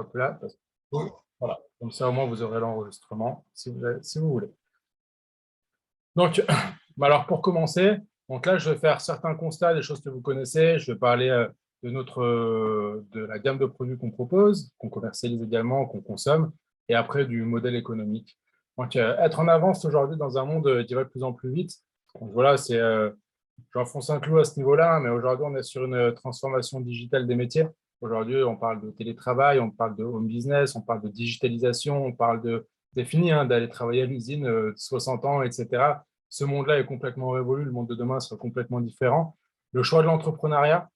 hop là, voilà. Comme ça, au moins, vous aurez l'enregistrement si vous voulez. Donc, alors pour commencer, donc là, je vais faire certains constats des choses que vous connaissez. Je vais parler de la gamme de produits qu'on propose, qu'on commercialise également, qu'on consomme, et après du modèle économique. Donc, être en avance aujourd'hui dans un monde qui va de plus en plus vite. Donc, voilà, j'enfonce un clou à ce niveau-là, mais aujourd'hui, on est sur une transformation digitale des métiers. Aujourd'hui, on parle de télétravail, on parle de home business, on parle de digitalisation, on parle c'est fini d'aller travailler à l'usine 60 ans, etc. Ce monde-là est complètement révolu, le monde de demain sera complètement différent. Le choix de l'entrepreneuriat,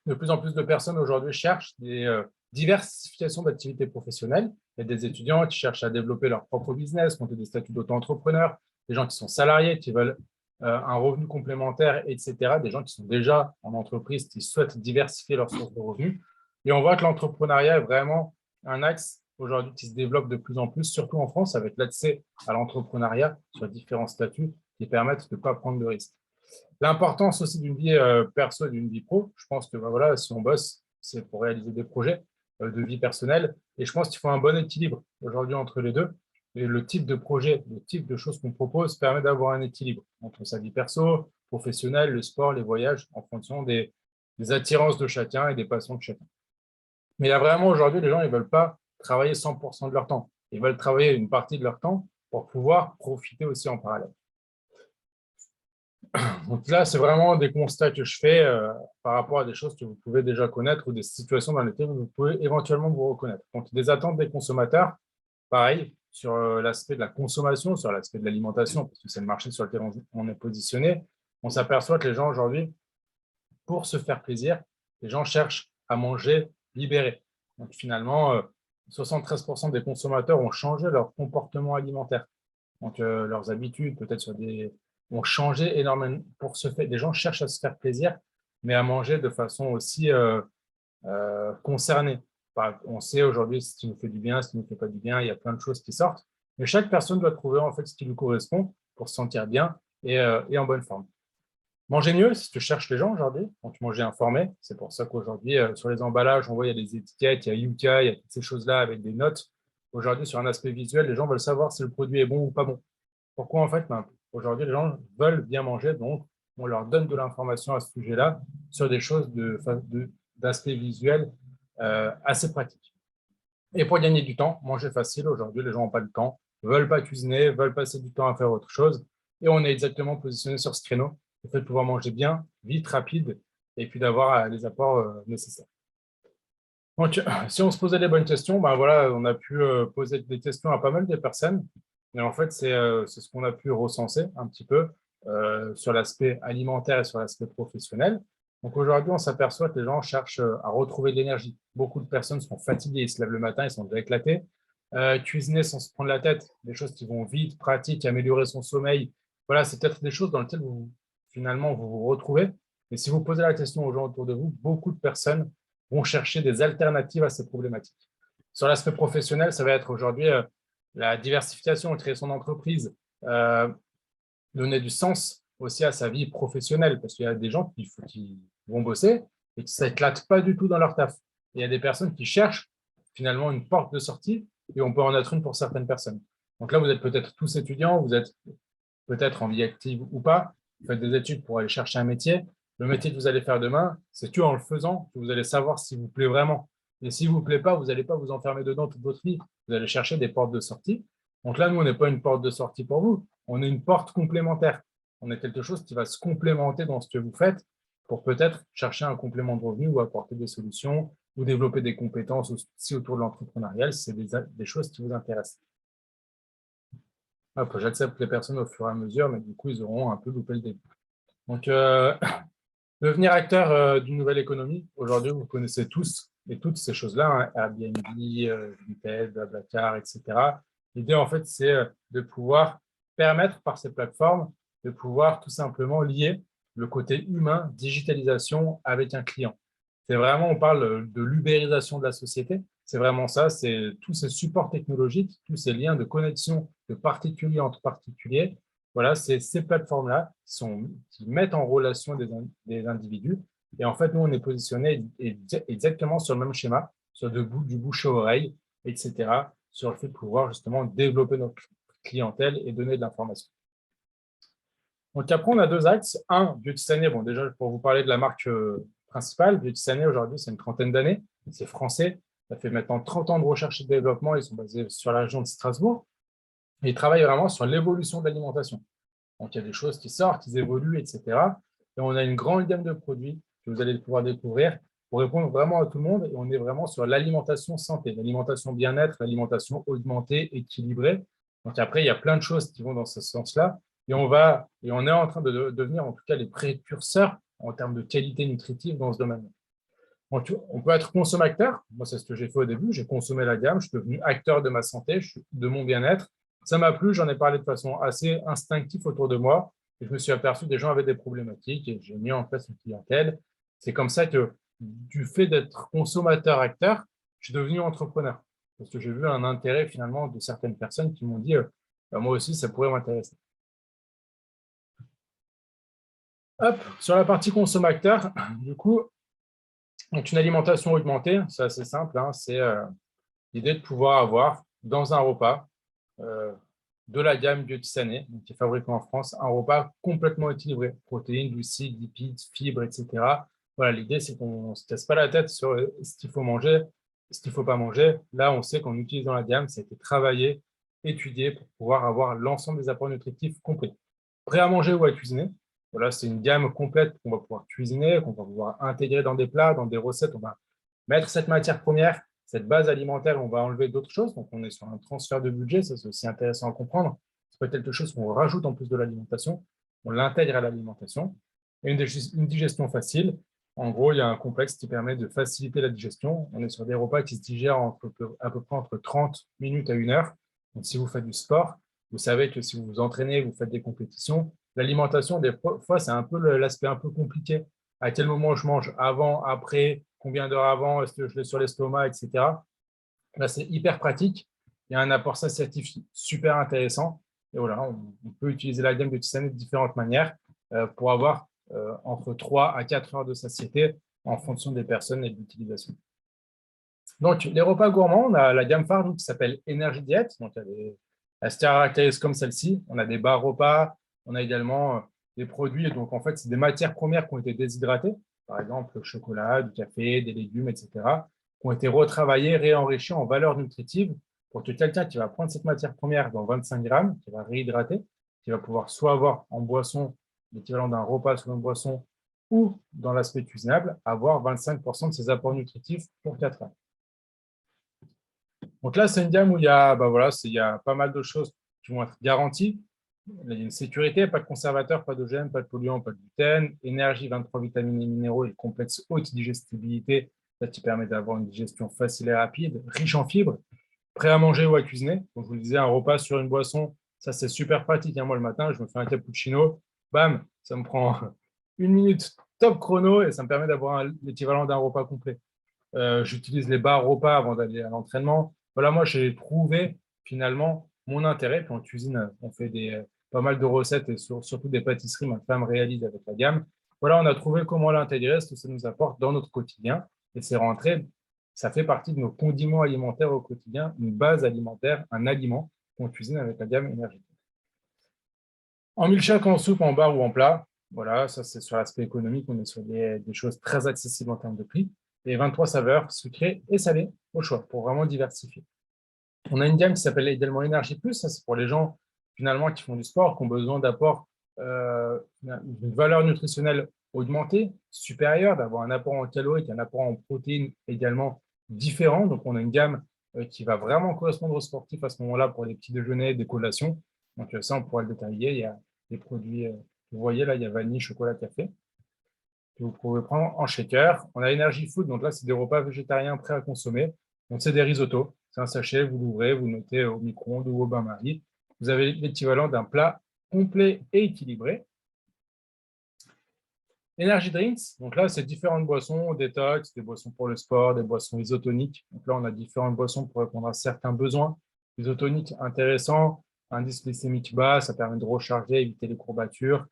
de plus en plus de personnes aujourd'hui cherchent des diversifications d'activités professionnelles. Il y a des étudiants qui cherchent à développer leur propre business, monter des statuts d'auto-entrepreneur, des gens qui sont salariés, qui veulent un revenu complémentaire, etc. Des gens qui sont déjà en entreprise, qui souhaitent diversifier leurs sources de revenus. Et on voit que l'entrepreneuriat est vraiment un axe aujourd'hui qui se développe de plus en plus, surtout en France, avec l'accès à l'entrepreneuriat sur différents statuts qui permettent de ne pas prendre de risques. L'importance aussi d'une vie perso et d'une vie pro, je pense que voilà, si on bosse, c'est pour réaliser des projets de vie personnelle. Et je pense qu'il faut un bon équilibre aujourd'hui entre les deux. Et le type de projet, le type de choses qu'on propose permet d'avoir un équilibre entre sa vie perso, professionnelle, le sport, les voyages, en fonction des attirances de chacun et des passions de chacun. Mais il y a vraiment aujourd'hui, les gens ils ne veulent pas travailler 100% de leur temps. Ils veulent travailler une partie de leur temps pour pouvoir profiter aussi en parallèle. Donc là, c'est vraiment des constats que je fais par rapport à des choses que vous pouvez déjà connaître ou des situations dans lesquelles vous pouvez éventuellement vous reconnaître. Donc, des attentes des consommateurs, pareil, sur l'aspect de la consommation, sur l'aspect de l'alimentation, parce que c'est le marché sur lequel on est positionné. On s'aperçoit que les gens aujourd'hui, pour se faire plaisir, les gens cherchent à manger libéré. Donc finalement, 73% des consommateurs ont changé leur comportement alimentaire. Donc leurs habitudes, peut-être ont changé énormément pour se faire. Les gens cherchent à se faire plaisir, mais à manger de façon aussi concernée. On sait aujourd'hui ce qui nous fait du bien, ce qui ne nous fait pas du bien, il y a plein de choses qui sortent, mais chaque personne doit trouver en fait ce qui lui correspond pour se sentir bien et en bonne forme. Manger mieux, c'est ce que cherchent les gens aujourd'hui, donc manger informé. C'est pour ça qu'aujourd'hui, sur les emballages, on voit il y a des étiquettes, il y a Yuka, il y a toutes ces choses-là avec des notes. Aujourd'hui, sur un aspect visuel, les gens veulent savoir si le produit est bon ou pas bon. Pourquoi en fait aujourd'hui, les gens veulent bien manger, donc on leur donne de l'information à ce sujet-là sur des choses d'aspect visuel assez pratiques. Et pour gagner du temps, manger facile, aujourd'hui, les gens n'ont pas le temps, ne veulent pas cuisiner, veulent passer du temps à faire autre chose. Et on est exactement positionné sur ce créneau, le fait de pouvoir manger bien, vite, rapide, et puis d'avoir les apports nécessaires. Donc, si on se posait les bonnes questions, ben voilà, on a pu poser des questions à pas mal de personnes. Et en fait, c'est ce qu'on a pu recenser un petit peu sur l'aspect alimentaire et sur l'aspect professionnel. Donc aujourd'hui, on s'aperçoit que les gens cherchent à retrouver de l'énergie. Beaucoup de personnes sont fatiguées, ils se lèvent le matin, ils sont déjà éclatés. Cuisiner sans se prendre la tête, des choses qui vont vite, pratiques, améliorer son sommeil. Voilà, c'est peut-être des choses dans lesquelles finalement vous vous retrouvez. Mais si vous posez la question aux gens autour de vous, beaucoup de personnes vont chercher des alternatives à ces problématiques. Sur l'aspect professionnel, ça va être aujourd'hui la diversification, créer son entreprise, donner du sens aussi à sa vie professionnelle, parce qu'il y a des gens qui vont bosser et qui ne s'éclatent pas du tout dans leur taf. Et il y a des personnes qui cherchent finalement une porte de sortie, et on peut en être une pour certaines personnes. Donc là, vous êtes peut-être tous étudiants, vous êtes peut-être en vie active ou pas, vous faites des études pour aller chercher un métier. Le métier que vous allez faire demain, c'est en le faisant que vous allez savoir s'il vous plaît vraiment. Et s'il ne vous plaît pas, vous n'allez pas vous enfermer dedans toute votre vie. Vous allez chercher des portes de sortie. Donc là, nous, on n'est pas une porte de sortie pour vous. On est une porte complémentaire. On est quelque chose qui va se complémenter dans ce que vous faites pour peut-être chercher un complément de revenu ou apporter des solutions ou développer des compétences aussi autour de l'entrepreneuriat si c'est des choses qui vous intéressent. J'accepte les personnes au fur et à mesure, mais du coup, ils auront un peu loupé le début. Donc, devenir acteur d'une nouvelle économie, aujourd'hui, vous connaissez tous et toutes ces choses-là, Airbnb, Vinted, Blablacar, etc. L'idée, en fait, c'est de pouvoir permettre par ces plateformes de pouvoir tout simplement lier le côté humain, digitalisation avec un client. C'est vraiment, on parle de l'ubérisation de la société. C'est vraiment ça, c'est tous ces supports technologiques, tous ces liens de connexion de particulier entre particuliers. Voilà, c'est ces plateformes-là qui mettent en relation des individus. Et en fait, nous, on est positionné exactement sur le même schéma, du bouche à oreille, etc., sur le fait de pouvoir justement développer notre clientèle et donner de l'information. Donc après, on a deux axes. Un, Beauty Bon, déjà, pour vous parler de la marque principale, Beauty aujourd'hui, c'est une trentaine d'années. C'est français. Ça fait maintenant 30 ans de recherche et de développement. Ils sont basés sur la région de Strasbourg. Et ils travaillent vraiment sur l'évolution de l'alimentation. Donc, il y a des choses qui sortent, ils évoluent, etc. Et on a une grande gamme de produits que vous allez pouvoir découvrir pour répondre vraiment à tout le monde. Et on est vraiment sur l'alimentation santé, l'alimentation bien-être, l'alimentation augmentée, équilibrée. Donc après, il y a plein de choses qui vont dans ce sens-là. Et on est en train de devenir en tout cas les précurseurs en termes de qualité nutritive dans ce domaine. Donc, on peut être consommateur. Moi, c'est ce que j'ai fait au début. J'ai consommé la gamme. Je suis devenu acteur de ma santé, de mon bien-être. Ça m'a plu. J'en ai parlé de façon assez instinctive autour de moi. Et je me suis aperçu que des gens avaient des problématiques et j'ai mis en place une clientèle. C'est comme ça que, du fait d'être consommateur-acteur, je suis devenu entrepreneur. Parce que j'ai vu un intérêt finalement de certaines personnes qui m'ont dit moi aussi, ça pourrait m'intéresser. Hop, sur la partie consommateur, du coup, donc une alimentation augmentée, c'est assez simple, hein, c'est l'idée de pouvoir avoir dans un repas de la gamme Biotisané, qui est fabriquée en France, un repas complètement équilibré, protéines, glucides, lipides, fibres, etc. Voilà, l'idée, c'est qu'on ne se casse pas la tête sur ce qu'il faut manger, ce qu'il ne faut pas manger. Là, on sait qu'en utilisant la gamme, ça a été travaillé, étudié pour pouvoir avoir l'ensemble des apports nutritifs compris. Prêt à manger ou à cuisiner. Voilà, c'est une gamme complète qu'on va pouvoir cuisiner, qu'on va pouvoir intégrer dans des plats, dans des recettes. On va mettre cette matière première, cette base alimentaire, on va enlever d'autres choses. Donc, on est sur un transfert de budget. Ça, c'est aussi intéressant à comprendre. C'est pas quelque chose qu'on rajoute en plus de l'alimentation. On l'intègre à l'alimentation. Et une digestion facile. En gros, il y a un complexe qui permet de faciliter la digestion. On est sur des repas qui se digèrent à peu près entre 30 minutes à 1 heure. Donc, si vous faites du sport, vous savez que si vous vous entraînez, vous faites des compétitions, l'alimentation, des fois, c'est un peu l'aspect un peu compliqué. À quel moment je mange? Avant, après, combien d'heures avant? Est-ce que je l'ai sur l'estomac, etc. Là, c'est hyper pratique. Il y a un apport satiatif super intéressant. Et voilà, on peut utiliser la gamme de tisane de différentes manières pour avoir entre 3 à 4 heures de satiété en fonction des personnes et de l'utilisation. Donc, les repas gourmands, on a la gamme phare qui s'appelle Energy Diet. Donc, elle se caractérise comme celle-ci. On a des bars repas, on a également des produits. Donc, en fait, c'est des matières premières qui ont été déshydratées, par exemple le chocolat, du café, des légumes, etc., qui ont été retravaillés, réenrichis en valeurs nutritives pour que quelqu'un qui va prendre cette matière première dans 25 grammes, qui va réhydrater, qui va pouvoir soit avoir en boisson l'équivalent d'un repas sur une boisson ou dans l'aspect cuisinable, avoir 25% de ses apports nutritifs pour 4 heures. Donc là, c'est une gamme où il y a pas mal de choses qui vont être garanties. Il y a une sécurité, pas de conservateur, pas d'OGM, pas de polluants, pas de gluten, énergie, 23 vitamines et minéraux et complexe haute digestibilité, ça qui permet d'avoir une digestion facile et rapide, riche en fibres, prêt à manger ou à cuisiner. Donc, je vous le disais, un repas sur une boisson, ça c'est super pratique. Moi, le matin, je me fais un cappuccino, bam, ça me prend 1 minute top chrono et ça me permet d'avoir l'équivalent d'un repas complet. J'utilise les bars repas avant d'aller à l'entraînement. Voilà, moi, j'ai trouvé finalement mon intérêt. Puis en cuisine, on fait pas mal de recettes et surtout des pâtisseries. Ma femme réalise avec la gamme. Voilà, on a trouvé comment l'intégrer, ce que ça nous apporte dans notre quotidien. Et c'est rentré, ça fait partie de nos condiments alimentaires au quotidien, une base alimentaire, un aliment qu'on cuisine avec la gamme énergétique. En milkshake, en soupe, en bar ou en plat, voilà, ça c'est sur l'aspect économique, on est sur des choses très accessibles en termes de prix. Et 23 saveurs, sucrées et salées, au choix, pour vraiment diversifier. On a une gamme qui s'appelle également Énergie Plus, ça c'est pour les gens finalement qui font du sport, qui ont besoin d'apports, d'une valeur nutritionnelle augmentée, supérieure, d'avoir un apport en calories, un apport en protéines également différent. Donc on a une gamme qui va vraiment correspondre aux sportifs à ce moment-là pour les petits déjeuners, des collations. Donc ça, on pourra le détailler. Il y a des produits, vous voyez là, il y a vanille, chocolat, café, que vous pouvez prendre en shaker. On a Energy Food, donc là, c'est des repas végétariens prêts à consommer. Donc, c'est des risottos. C'est un sachet, vous l'ouvrez, vous mettez au micro-ondes ou au bain-marie. Vous avez l'équivalent d'un plat complet et équilibré. Energy Drinks, donc là, c'est différentes boissons, détox, des boissons pour le sport, des boissons isotoniques. Donc là, on a différentes boissons pour répondre à certains besoins. Isotoniques intéressants, indice glycémique bas, ça permet de recharger, éviter les courbatures.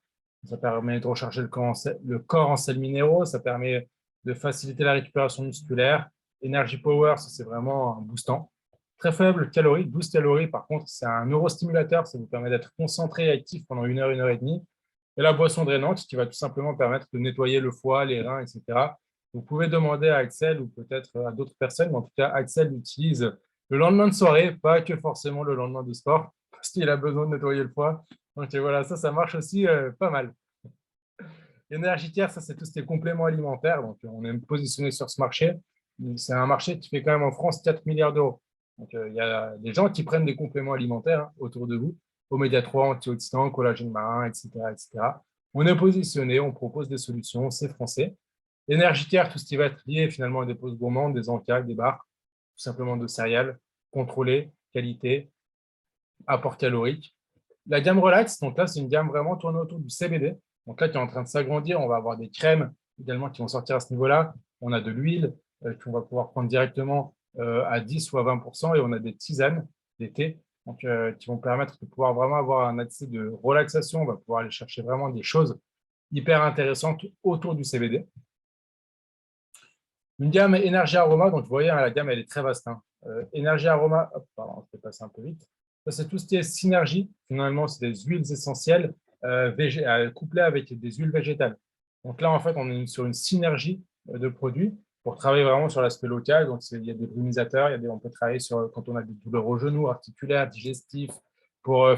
Ça permet de recharger le corps en sels minéraux, ça permet de faciliter la récupération musculaire Energy Power, ça, c'est vraiment un boostant. Très faible calories, 12 calories. Par contre, c'est un neurostimulateur. Ça vous permet d'être concentré et actif pendant 1 heure et demie. Et la boisson drainante qui va tout simplement permettre de nettoyer le foie, les reins, etc. Vous pouvez demander à Axel ou peut-être à d'autres personnes, mais en tout cas, Axel l'utilise le lendemain de soirée, pas que forcément le lendemain de sport, parce qu'il a besoin de nettoyer le foie. Donc voilà, ça marche aussi pas mal. Énergitière, ça, c'est tout ce qui est compléments alimentaires. Donc, on est positionné sur ce marché. C'est un marché qui fait quand même en France 4 milliards d'euros. Donc, il y a des gens qui prennent des compléments alimentaires autour de vous, oméga 3, antioxydants, collagène marin, etc., etc. On est positionné, on propose des solutions, c'est français. Énergitière, tout ce qui va être lié finalement à des pauses gourmandes, des encas, des bars, tout simplement de céréales, contrôlées, qualité, apport calorique. La gamme Relax, donc là, c'est une gamme vraiment tournée autour du CBD. Donc là, qui est en train de s'agrandir. On va avoir des crèmes également qui vont sortir à ce niveau-là. On a de l'huile qu'on va pouvoir prendre directement à 10 ou à 20%. Et on a des tisanes, des thés, donc, qui vont permettre de pouvoir vraiment avoir un accès de relaxation. On va pouvoir aller chercher vraiment des choses hyper intéressantes autour du CBD. Une gamme énergie aroma. Donc, vous voyez, la gamme, elle est très vaste. Énergie aroma, hop, pardon, je vais passer un peu vite. Ça, c'est tout ce qui est synergie. Finalement, c'est des huiles essentielles couplées avec des huiles végétales. Donc là, en fait, on est sur une synergie de produits pour travailler vraiment sur l'aspect local. Donc, il y a des brumisateurs, on peut travailler sur quand on a des douleurs aux genoux, articulaires, digestifs,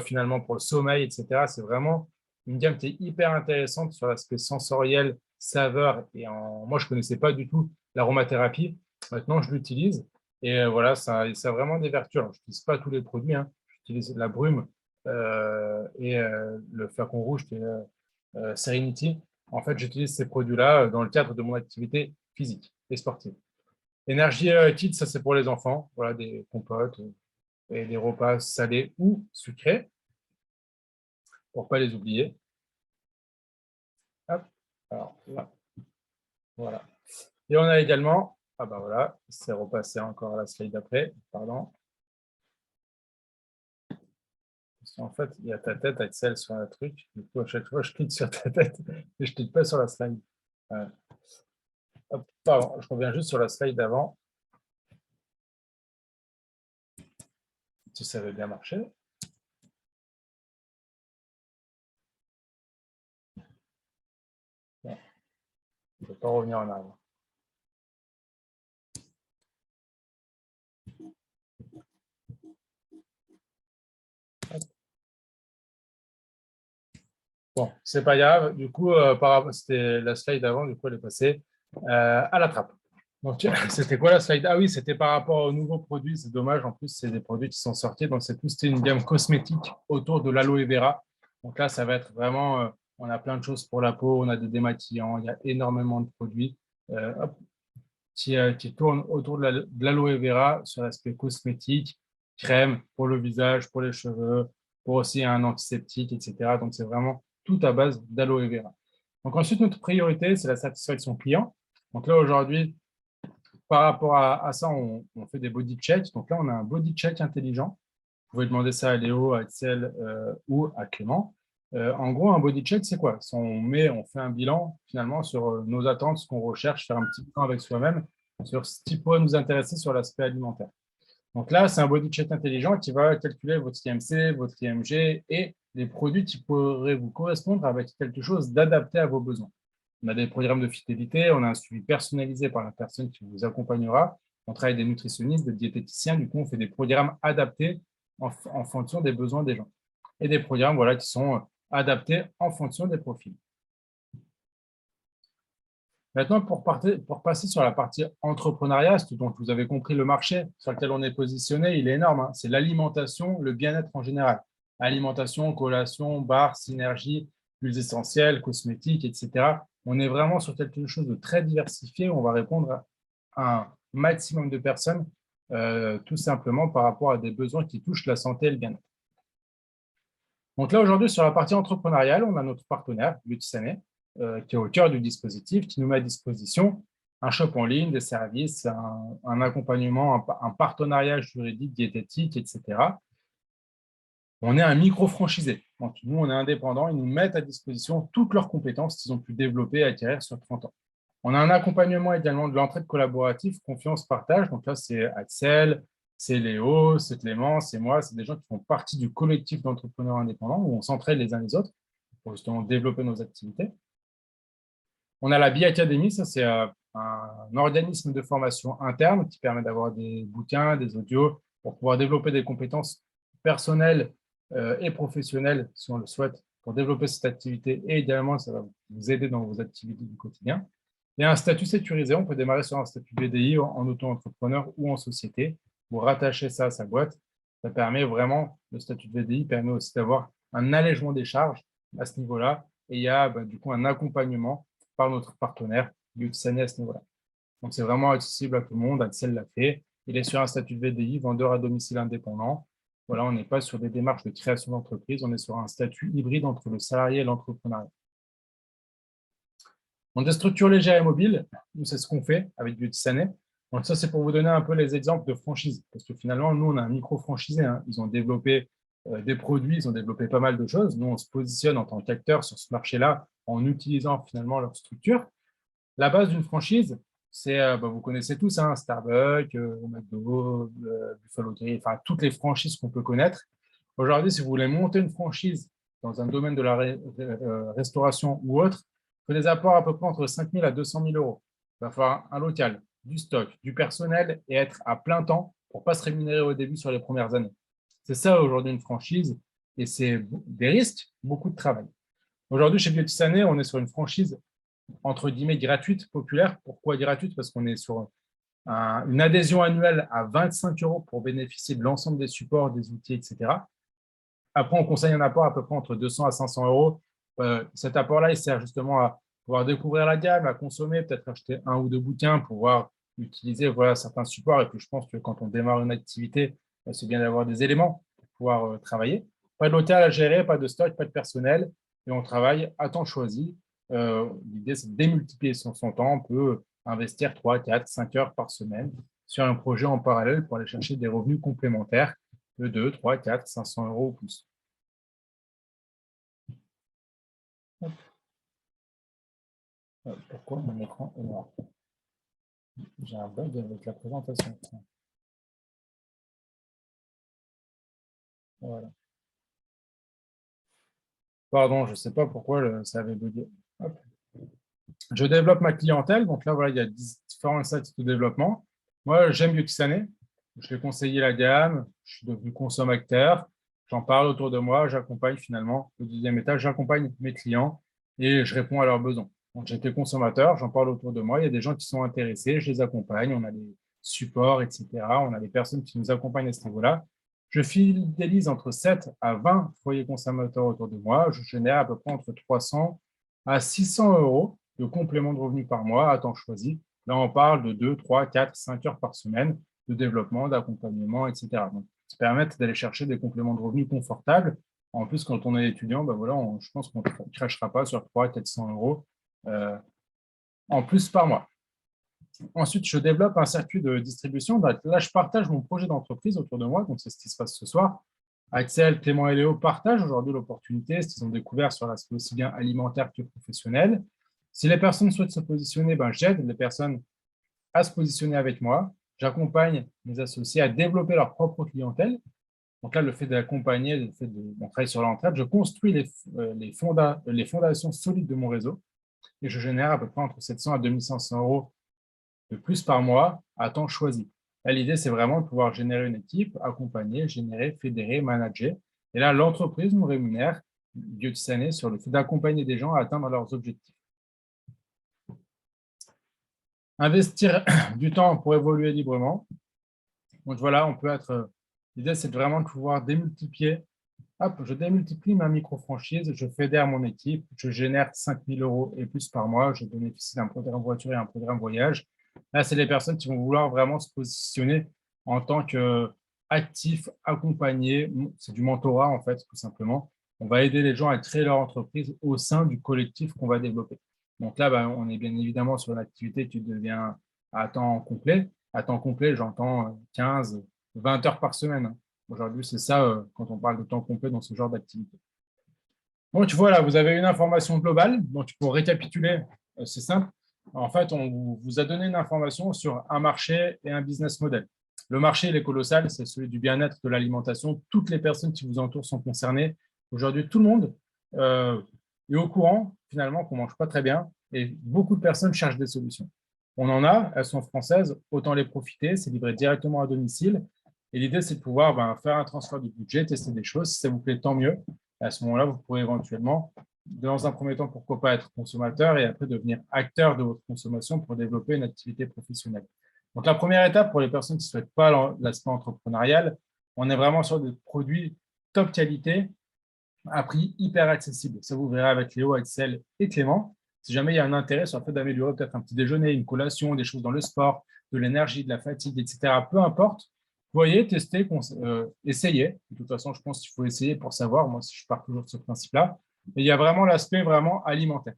finalement pour le sommeil, etc. C'est vraiment une gamme qui est hyper intéressante sur l'aspect sensoriel, saveur. Et moi, je ne connaissais pas du tout l'aromathérapie. Maintenant, je l'utilise. Et voilà, ça a vraiment des vertus. Alors, je n'utilise pas tous les produits. J'utilise la brume et le flacon rouge qui est Serenity. En fait, j'utilise ces produits-là dans le cadre de mon activité physique et sportive. Énergie Kids, ça c'est pour les enfants. Voilà, des compotes et des repas salés ou sucrés pour ne pas les oublier. Hop. Alors, là. Voilà. Et on a également, ah ben voilà, c'est repassé encore à la slide d'après, pardon. En fait, il y a ta tête, Axel, sur un truc. Du coup, à chaque fois, je clique sur ta tête et je ne clique pas sur la slide. Hop, pardon, je reviens juste sur la slide d'avant. Si ça avait bien marché. Bon. Je ne vais pas revenir en arrière. Bon, c'est pas grave. Du coup, c'était la slide d'avant, du coup, elle est passée à la trappe. Donc, c'était quoi la slide? Ah oui, c'était par rapport aux nouveaux produits. C'est dommage, en plus, c'est des produits qui sont sortis. Donc, c'était une gamme cosmétique autour de l'aloe vera. Donc là, ça va être vraiment, on a plein de choses pour la peau, on a des démaquillants, il y a énormément de produits qui tournent autour de l'aloe vera sur l'aspect cosmétique, crème pour le visage, pour les cheveux, pour aussi un antiseptique, etc. Donc, c'est vraiment tout à base d'aloe vera. Donc, ensuite, notre priorité, c'est la satisfaction client. Donc là, aujourd'hui, par rapport à ça, on fait des body checks. Donc là, on a un body check intelligent. Vous pouvez demander ça à Léo, à Axel ou à Clément. En gros, un body check, c'est quoi? On fait un bilan finalement sur nos attentes, ce qu'on recherche, faire un petit bilan avec soi-même sur ce qui pourrait nous intéresser sur l'aspect alimentaire. Donc là, c'est un body check intelligent qui va calculer votre IMC, votre IMG et les produits qui pourraient vous correspondre avec quelque chose d'adapté à vos besoins. On a des programmes de fidélité, on a un suivi personnalisé par la personne qui vous accompagnera. On travaille avec des nutritionnistes, des diététiciens. Du coup, on fait des programmes adaptés en fonction des besoins des gens. Et des programmes voilà, qui sont adaptés en fonction des profils. Maintenant, pour passer sur la partie entrepreneuriat, donc vous avez compris le marché sur lequel on est positionné, il est énorme. C'est l'alimentation, le bien-être en général. Alimentation, collation, bar, synergie, huiles essentielles, cosmétiques, etc. On est vraiment sur quelque chose de très diversifié. On va répondre à un maximum de personnes, tout simplement par rapport à des besoins qui touchent la santé et le bien-être. Donc là, aujourd'hui, sur la partie entrepreneuriale, on a notre partenaire, Beauty qui est au cœur du dispositif, qui nous met à disposition un shop en ligne, des services, un accompagnement, un partenariat juridique, diététique, etc. On est un micro-franchisé. Donc, nous, on est indépendants. Ils nous mettent à disposition toutes leurs compétences qu'ils ont pu développer et acquérir sur 30 ans. On a un accompagnement également de l'entraide collaborative, confiance, partage. Donc là, c'est Axel, c'est Léo, c'est Clément, c'est moi. C'est des gens qui font partie du collectif d'entrepreneurs indépendants où on s'entraide les uns les autres pour justement développer nos activités. On a la Bi-Académie, ça c'est un organisme de formation interne qui permet d'avoir des bouquins, des audios pour pouvoir développer des compétences personnelles et professionnelles, si on le souhaite, pour développer cette activité et idéalement, ça va vous aider dans vos activités du quotidien. Et un statut sécurisé, on peut démarrer sur un statut BDI en auto-entrepreneur ou en société. Vous rattachez ça à sa boîte. Ça permet vraiment, le statut de VDI permet aussi d'avoir un allègement des charges à ce niveau-là. Et il y a du coup un accompagnement par notre partenaire, Yutsane, à ce niveau-là. Donc, c'est vraiment accessible à tout le monde. Axel l'a fait. Il est sur un statut de VDI, vendeur à domicile indépendant. Voilà, on n'est pas sur des démarches de création d'entreprise, on est sur un statut hybride entre le salarié et l'entrepreneuriat. On des structures légères et mobiles, c'est ce qu'on fait avec Yutsane. Donc, ça, c'est pour vous donner un peu les exemples de franchises. Parce que finalement, nous, on a un micro-franchisé. Hein. Ils ont développé des produits, ils ont développé pas mal de choses. Nous, on se positionne en tant qu'acteur sur ce marché-là en utilisant finalement leur structure. La base d'une franchise, c'est, vous connaissez tous, hein, Starbucks, McDo, Buffalo Grill, enfin toutes les franchises qu'on peut connaître. Aujourd'hui, si vous voulez monter une franchise dans un domaine de la restauration ou autre, il faut des apports à peu près entre 5 000 à 200 000 euros. Il va falloir un local, du stock, du personnel et être à plein temps pour ne pas se rémunérer au début sur les premières années. C'est ça aujourd'hui une franchise et c'est des risques, beaucoup de travail. Aujourd'hui, chez Yutsane, on est sur une franchise entre guillemets gratuite, populaire. Pourquoi gratuite? Parce qu'on est sur une adhésion annuelle à 25 € pour bénéficier de l'ensemble des supports, des outils, etc. Après, on conseille un apport à peu près entre 200 à 500 euros. Cet apport-là, il sert justement à pouvoir découvrir la gamme, à consommer, peut-être acheter un ou deux bouquins pour pouvoir utiliser certains supports. Et puis, je pense que quand on démarre une activité, c'est bien d'avoir des éléments pour pouvoir travailler. Pas de local à gérer, pas de stock, pas de personnel. Et on travaille à temps choisi. L'idée, c'est de démultiplier son temps. On peut investir 3, 4, 5 heures par semaine sur un projet en parallèle pour aller chercher des revenus complémentaires de 2, 3, 4, 500 euros ou plus. Pourquoi mon écran est noir? J'ai un bug avec la présentation. Voilà. Pardon, je ne sais pas pourquoi ça avait bugué. Hop. Je développe ma clientèle. Donc là, voilà, il y a différents sites de développement. Moi, j'aime Yutsane. Je vais conseiller la gamme. Je suis devenu consommateur. J'en parle autour de moi. J'accompagne finalement le deuxième étage. J'accompagne mes clients et je réponds à leurs besoins. Donc, j'étais consommateur. J'en parle autour de moi. Il y a des gens qui sont intéressés. Je les accompagne. On a des supports, etc. On a des personnes qui nous accompagnent à ce niveau-là. Je fidélise entre 7 à 20 foyers consommateurs autour de moi. Je génère à peu près entre 300 à 600 euros de complément de revenus par mois à temps choisi. Là, on parle de 2, 3, 4, 5 heures par semaine de développement, d'accompagnement, etc. Donc, ça permet d'aller chercher des compléments de revenus confortables. En plus, quand on est étudiant, voilà, je pense qu'on ne crachera pas sur 300 à 400 euros en plus par mois. Ensuite, je développe un circuit de distribution. Là, je partage mon projet d'entreprise autour de moi. Donc, c'est ce qui se passe ce soir. Axel, Clément et Léo partagent aujourd'hui l'opportunité, ce qu'ils ont découvert sur l'aspect aussi bien alimentaire que professionnel. Si les personnes souhaitent se positionner, j'aide les personnes à se positionner avec moi. J'accompagne mes associés à développer leur propre clientèle. Donc là, le fait d'accompagner, le fait de travailler sur l'entraide, je construis les fondations solides de mon réseau et je génère à peu près entre 700 à 2500 euros de plus par mois à temps choisi. Là, l'idée, c'est vraiment de pouvoir générer une équipe, accompagner, générer, fédérer, manager. Et là, l'entreprise nous rémunère, Yutsane, sur le fait d'accompagner des gens à atteindre leurs objectifs. Investir du temps pour évoluer librement. Donc voilà, on peut être. L'idée, c'est vraiment de pouvoir démultiplier. Hop, je démultiplie ma micro-franchise, je fédère mon équipe, je génère 5 000 euros et plus par mois, je bénéficie d'un programme voiture et un programme voyage. Là, c'est les personnes qui vont vouloir vraiment se positionner en tant qu'actifs, accompagnés. C'est du mentorat, en fait, tout simplement. On va aider les gens à créer leur entreprise au sein du collectif qu'on va développer. Donc là, on est bien évidemment sur une activité qui devient à temps complet. À temps complet, j'entends 15, 20 heures par semaine. Aujourd'hui, c'est ça quand on parle de temps complet dans ce genre d'activité. Donc voilà, vous avez une information globale. Donc pour récapituler, c'est simple. En fait, on vous a donné une information sur un marché et un business model. Le marché, il est colossal, c'est celui du bien-être, de l'alimentation. Toutes les personnes qui vous entourent sont concernées. Aujourd'hui, tout le monde est au courant, finalement, qu'on ne mange pas très bien et beaucoup de personnes cherchent des solutions. On en a, elles sont françaises, autant les profiter, c'est livré directement à domicile. Et l'idée, c'est de pouvoir faire un transfert de budget, tester des choses. Si ça vous plaît, tant mieux. À ce moment-là, vous pourrez éventuellement, dans un premier temps, pourquoi pas être consommateur et après devenir acteur de votre consommation pour développer une activité professionnelle. Donc, la première étape pour les personnes qui ne souhaitent pas l'aspect entrepreneurial, on est vraiment sur des produits top qualité à prix hyper accessible. Ça, vous verrez avec Léo, Axel et Clément. Si jamais il y a un intérêt sur le fait d'améliorer peut-être un petit déjeuner, une collation, des choses dans le sport, de l'énergie, de la fatigue, etc., peu importe, voyez, testez, essayez. De toute façon, je pense qu'il faut essayer pour savoir. Moi, je pars toujours de ce principe-là. Mais il y a vraiment l'aspect vraiment alimentaire.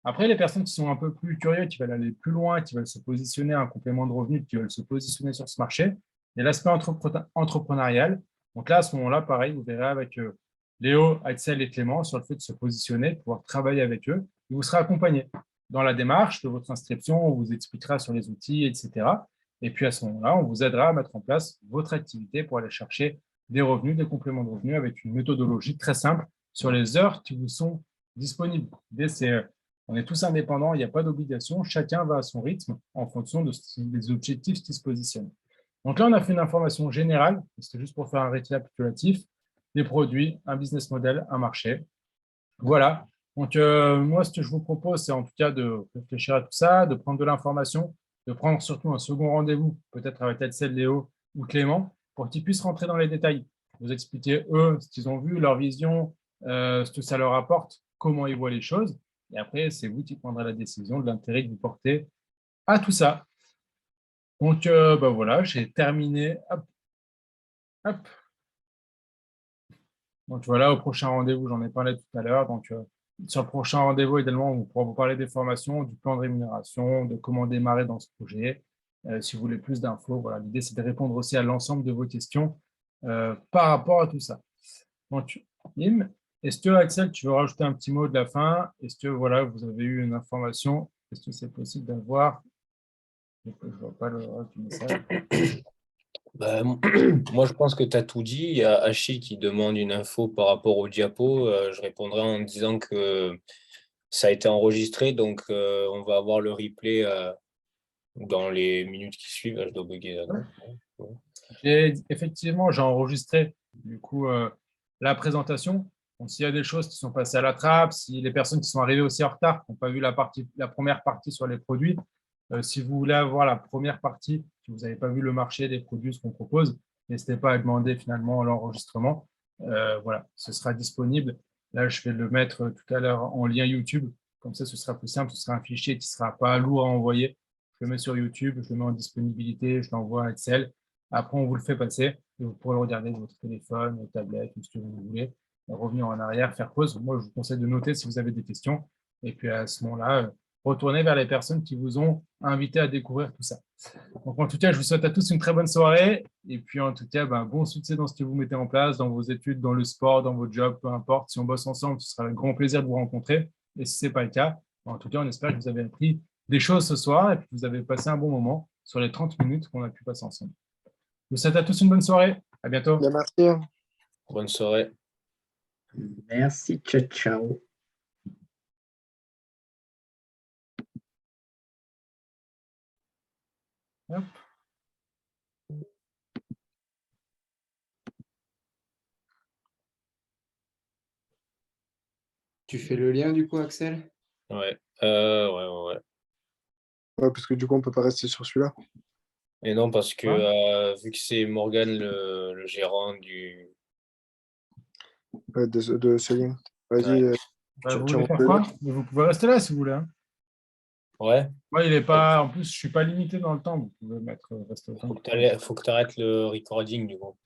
Après, les personnes qui sont un peu plus curieuses, qui veulent aller plus loin, qui veulent se positionner un complément de revenu, qui veulent se positionner sur ce marché, il y a l'aspect entrepreneurial. Donc là, à ce moment-là, pareil, vous verrez avec Léo, Axel et Clément sur le fait de se positionner, de pouvoir travailler avec eux. Il vous sera accompagné dans la démarche de votre inscription, on vous expliquera sur les outils, etc. Et puis à ce moment-là, on vous aidera à mettre en place votre activité pour aller chercher des revenus, des compléments de revenus avec une méthodologie très simple sur les heures qui vous sont disponibles. On est tous indépendants, il n'y a pas d'obligation, chacun va à son rythme en fonction des objectifs qui se positionnent. Donc là, on a fait une information générale, c'était juste pour faire un récapitulatif, des produits, un business model, un marché. Voilà. Donc, moi, ce que je vous propose, c'est en tout cas de réfléchir à tout ça, de prendre de l'information, de prendre surtout un second rendez-vous, peut-être avec Axel, Léo ou Clément, pour qu'ils puissent rentrer dans les détails, vous expliquer, eux, ce qu'ils ont vu, leur vision, ce que ça leur apporte, comment ils voient les choses. Et après, c'est vous qui prendrez la décision de l'intérêt que vous portez à tout ça. Donc, voilà, j'ai terminé. Hop, hop. Donc voilà, au prochain rendez-vous, j'en ai parlé tout à l'heure. Donc, sur le prochain rendez-vous, également, on pourra vous parler des formations, du plan de rémunération, de comment démarrer dans ce projet. Si vous voulez plus d'infos, voilà, l'idée, c'est de répondre aussi à l'ensemble de vos questions par rapport à tout ça. Donc, Im, est-ce que, Axel, tu veux rajouter un petit mot de la fin? Est-ce que, voilà, vous avez eu une information? Est-ce que c'est possible d'avoir? Je ne vois pas le reste du message. Bah, moi, je pense que tu as tout dit. Il y a Achille qui demande une info par rapport au diapo. Je répondrai en disant que ça a été enregistré, donc on va avoir le replay dans les minutes qui suivent. Je dois bugger là, non? Effectivement, j'ai enregistré du coup la présentation. Donc, s'il y a des choses qui sont passées à la trappe, si les personnes qui sont arrivées aussi en retard, qui n'ont pas vu la première partie sur les produits, si vous voulez avoir la première partie, si vous n'avez pas vu le marché des produits, ce qu'on propose, n'hésitez pas à demander finalement l'enregistrement. Voilà, ce sera disponible. Là, je vais le mettre tout à l'heure en lien YouTube. Comme ça, ce sera plus simple. Ce sera un fichier qui ne sera pas lourd à envoyer. Je le mets sur YouTube, je le mets en disponibilité, je l'envoie à Excel. Après, on vous le fait passer et vous pourrez regarder votre téléphone, votre tablette, tout ce que vous voulez, revenir en arrière, faire pause. Moi, je vous conseille de noter si vous avez des questions. Et puis à ce moment-là, retournez vers les personnes qui vous ont invité à découvrir tout ça. Donc, en tout cas, je vous souhaite à tous une très bonne soirée. Et puis, en tout cas, bon succès dans ce que vous mettez en place, dans vos études, dans le sport, dans votre job, peu importe. Si on bosse ensemble, ce sera un grand plaisir de vous rencontrer. Et si ce n'est pas le cas, en tout cas, on espère que vous avez appris des choses ce soir et que vous avez passé un bon moment sur les 30 minutes qu'on a pu passer ensemble. Je vous souhaite à tous une bonne soirée. À bientôt. Bien, merci. Bonne soirée. Merci, ciao, ciao. Hop. Tu fais le lien du coup, Axel? Ouais. Ouais. Ouais, parce que du coup, on peut pas rester sur celui-là. Et non, parce que vu que c'est Morgan le gérant du. Ouais, de ce lien. Vas-y. Ouais. Vous voulez faire quoi? Vous pouvez rester là si vous voulez. Hein. Ouais. Moi, il est pas. En plus, je suis pas limité dans le temps. Vous pouvez mettre rester autant. Faut que tu arrêtes le recording du coup.